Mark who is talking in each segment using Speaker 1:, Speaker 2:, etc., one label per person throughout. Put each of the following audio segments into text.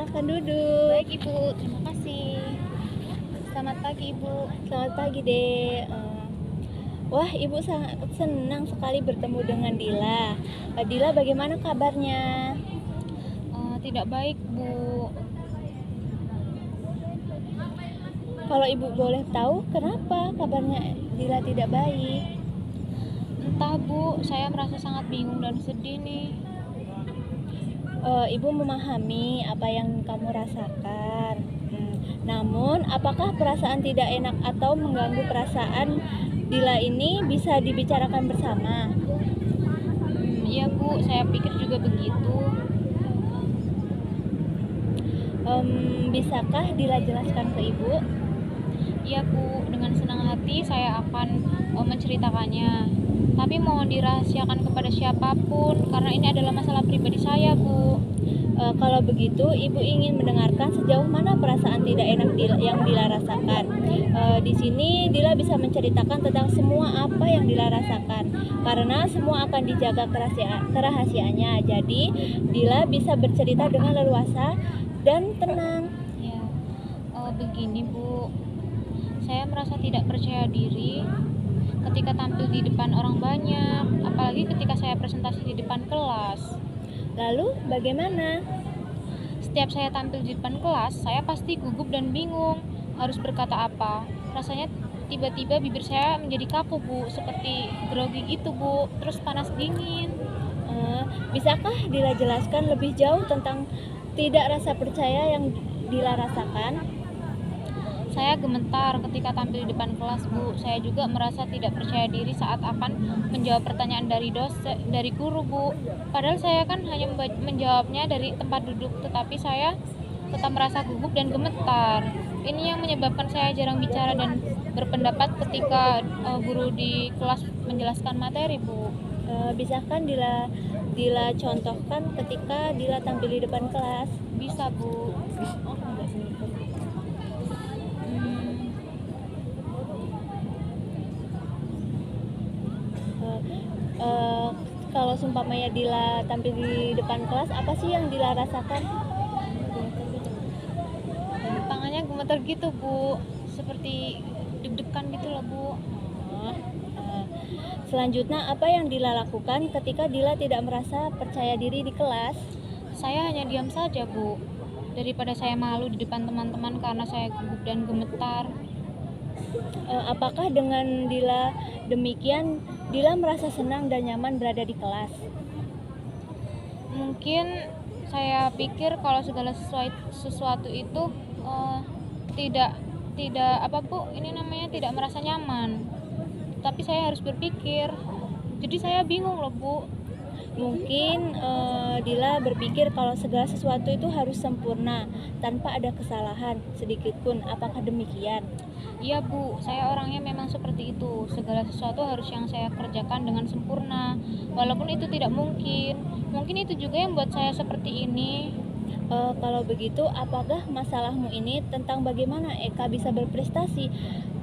Speaker 1: Silakan duduk.
Speaker 2: Baik Ibu, terima kasih. Selamat pagi Ibu.
Speaker 1: Selamat pagi, Dek. Wah, Ibu sangat senang sekali bertemu dengan Dila. Dila, bagaimana kabarnya?
Speaker 2: Tidak baik Bu.
Speaker 1: Kalau Ibu boleh tahu, kenapa kabarnya Dila tidak baik?
Speaker 2: Entah Bu, saya merasa sangat bingung dan sedih nih.
Speaker 1: Ibu memahami apa yang kamu rasakan. Namun, apakah perasaan tidak enak atau mengganggu perasaan Dila ini bisa dibicarakan bersama?
Speaker 2: Iya Bu, saya pikir juga begitu.
Speaker 1: Bisakah Dila jelaskan ke Ibu?
Speaker 2: Iya Bu, dengan senang hati saya akan menceritakannya. Tapi mohon dirahasiakan kepada siapapun, karena ini adalah masalah pribadi saya Bu.
Speaker 1: Kalau begitu, Ibu ingin mendengarkan sejauh mana perasaan tidak enak yang Dila rasakan. Di sini Dila bisa menceritakan tentang semua apa yang Dila rasakan, karena semua akan dijaga kerahasiaannya. Jadi, Dila bisa bercerita dengan leluasa dan tenang.
Speaker 2: Ya, begini Bu, saya merasa tidak percaya diri ketika tampil di depan orang banyak, apalagi ketika saya presentasi di depan kelas.
Speaker 1: Lalu bagaimana?
Speaker 2: Setiap saya tampil di depan kelas, saya pasti gugup dan bingung harus berkata apa. Rasanya tiba-tiba bibir saya menjadi kaku Bu, seperti grogi gitu Bu, terus panas dingin.
Speaker 1: Bisakah Dila jelaskan lebih jauh tentang tidak rasa percaya yang Dila rasakan?
Speaker 2: Saya gemetar ketika tampil di depan kelas Bu. Saya juga merasa tidak percaya diri saat akan menjawab pertanyaan dari guru Bu. Padahal saya kan hanya menjawabnya dari tempat duduk, tetapi saya tetap merasa gugup dan gemetar. Ini yang menyebabkan saya jarang bicara dan berpendapat ketika guru di kelas menjelaskan materi Bu.
Speaker 1: Bisakah Dila contohkan ketika Dila tampil di depan kelas?
Speaker 2: Bisa Bu.
Speaker 1: Kalau seumpamanya Dila tampil di depan kelas, apa sih yang Dila rasakan?
Speaker 2: Tangannya gemetar gitu Bu, seperti deg-degan gitu loh Bu.
Speaker 1: Selanjutnya, apa yang Dila lakukan ketika Dila tidak merasa percaya diri di kelas?
Speaker 2: Saya hanya diam saja Bu, daripada saya malu di depan teman-teman karena saya gugup dan gemetar.
Speaker 1: Apakah dengan Dila demikian, Dila merasa senang dan nyaman berada di kelas?
Speaker 2: Mungkin saya pikir kalau segala sesuatu itu tidak apa Bu, ini namanya tidak merasa nyaman. Tapi saya harus berpikir. Jadi saya bingung loh Bu.
Speaker 1: Mungkin Dila berpikir kalau segala sesuatu itu harus sempurna tanpa ada kesalahan sedikit pun. Apakah demikian?
Speaker 2: Iya Bu, saya orangnya memang seperti itu. Segala sesuatu harus yang saya kerjakan dengan sempurna, walaupun itu tidak mungkin. Mungkin itu juga yang buat saya seperti ini.
Speaker 1: Kalau begitu, apakah masalahmu ini tentang bagaimana Eka bisa berprestasi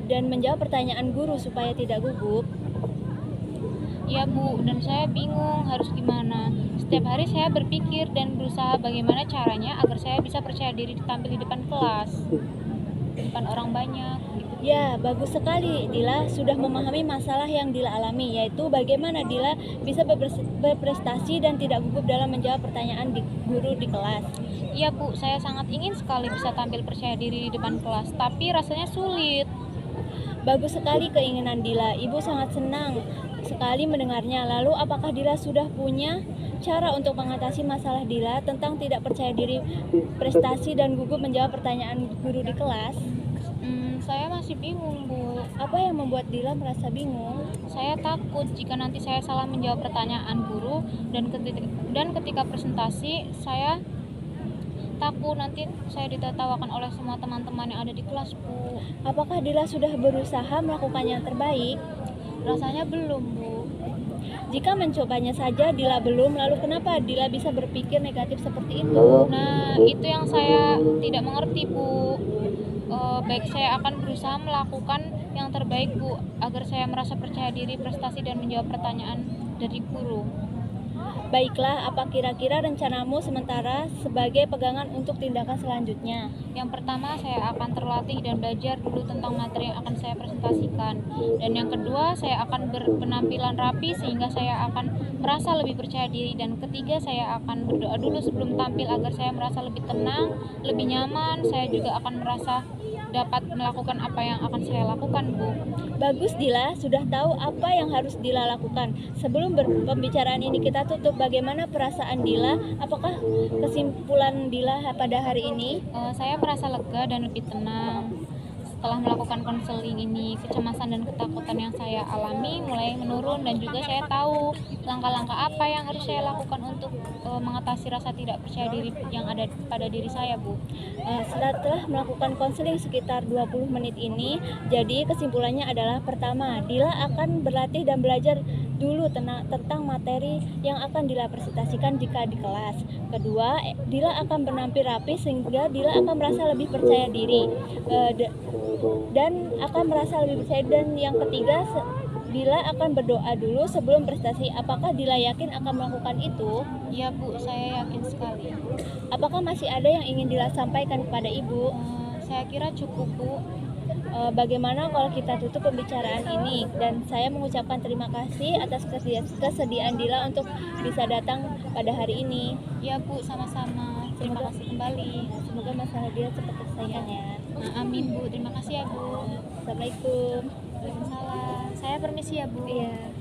Speaker 1: dan menjawab pertanyaan guru supaya tidak gugup?
Speaker 2: Iya Bu, dan saya bingung harus gimana. Setiap hari saya berpikir dan berusaha bagaimana caranya agar saya bisa percaya diri tampil di depan kelas, di depan orang banyak.
Speaker 1: Ya, bagus sekali. Dila sudah memahami masalah yang Dila alami, yaitu bagaimana Dila bisa berprestasi dan tidak gugup dalam menjawab pertanyaan guru di kelas.
Speaker 2: Iya Bu, saya sangat ingin sekali bisa tampil percaya diri di depan kelas, tapi rasanya sulit.
Speaker 1: Bagus sekali keinginan Dila. Ibu sangat senang sekali mendengarnya. Lalu apakah Dila sudah punya cara untuk mengatasi masalah Dila tentang tidak percaya diri, prestasi dan gugup menjawab pertanyaan guru di kelas?
Speaker 2: Saya masih bingung Bu.
Speaker 1: Apa yang membuat Dila merasa bingung?
Speaker 2: Saya takut jika nanti saya salah menjawab pertanyaan guru dan ketika presentasi saya takut nanti saya ditertawakan oleh semua teman-teman yang ada di kelas Bu.
Speaker 1: Apakah Dila sudah berusaha melakukan yang terbaik?
Speaker 2: Rasanya belum Bu.
Speaker 1: Jika mencobanya saja Dila belum, lalu kenapa Dila bisa berpikir negatif seperti itu?
Speaker 2: Nah, itu yang saya tidak mengerti Bu. Baik, saya akan berusaha melakukan yang terbaik Bu, agar saya merasa percaya diri, prestasi dan menjawab pertanyaan dari guru.
Speaker 1: Baiklah, apa kira-kira rencanamu sementara sebagai pegangan untuk tindakan selanjutnya?
Speaker 2: Yang pertama, saya akan terlatih dan belajar dulu tentang materi yang akan saya presentasikan. Dan yang kedua, saya akan berpenampilan rapi sehingga saya akan merasa lebih percaya diri. Dan ketiga, saya akan berdoa dulu sebelum tampil agar saya merasa lebih tenang, lebih nyaman. Saya juga akan merasa dapat melakukan apa yang akan saya lakukan, Bu.
Speaker 1: Bagus Dila, sudah tahu apa yang harus Dila lakukan. Sebelum pembicaraan ini kita tutup, bagaimana perasaan Dila? Apakah kesimpulan Dila pada hari ini?
Speaker 2: Saya merasa lega dan lebih tenang. Setelah melakukan konseling ini, kecemasan dan ketakutan yang saya alami mulai menurun dan juga saya tahu langkah-langkah apa yang harus saya lakukan untuk mengatasi rasa tidak percaya diri yang ada pada diri saya, Bu.
Speaker 1: Setelah melakukan konseling sekitar 20 menit ini, jadi kesimpulannya adalah pertama, Dila akan berlatih dan belajar dulu tentang materi yang akan Dila presentasikan jika di kelas. Kedua, Dila akan menampil rapi sehingga Dila akan merasa lebih percaya diri. Dan akan merasa lebih percaya. Dan yang ketiga, Dila akan berdoa dulu sebelum prestasi. Apakah Dila yakin akan melakukan itu?
Speaker 2: Iya, Bu, saya yakin sekali.
Speaker 1: Apakah masih ada yang ingin Dila sampaikan kepada Ibu?
Speaker 2: Saya kira cukup, Bu.
Speaker 1: Bagaimana kalau kita tutup pembicaraan ini? Dan saya mengucapkan terima kasih atas kesediaan Dila untuk bisa datang pada hari ini.
Speaker 2: Ya, Bu, sama-sama. Terima kasih kembali.
Speaker 1: Semoga masalah Dila cepat terselesaikan ya.
Speaker 2: Amin, Bu. Terima kasih ya, Bu.
Speaker 1: Assalamualaikum.
Speaker 2: Waalaikumsalam. Saya permisi ya, Bu.
Speaker 1: Iya.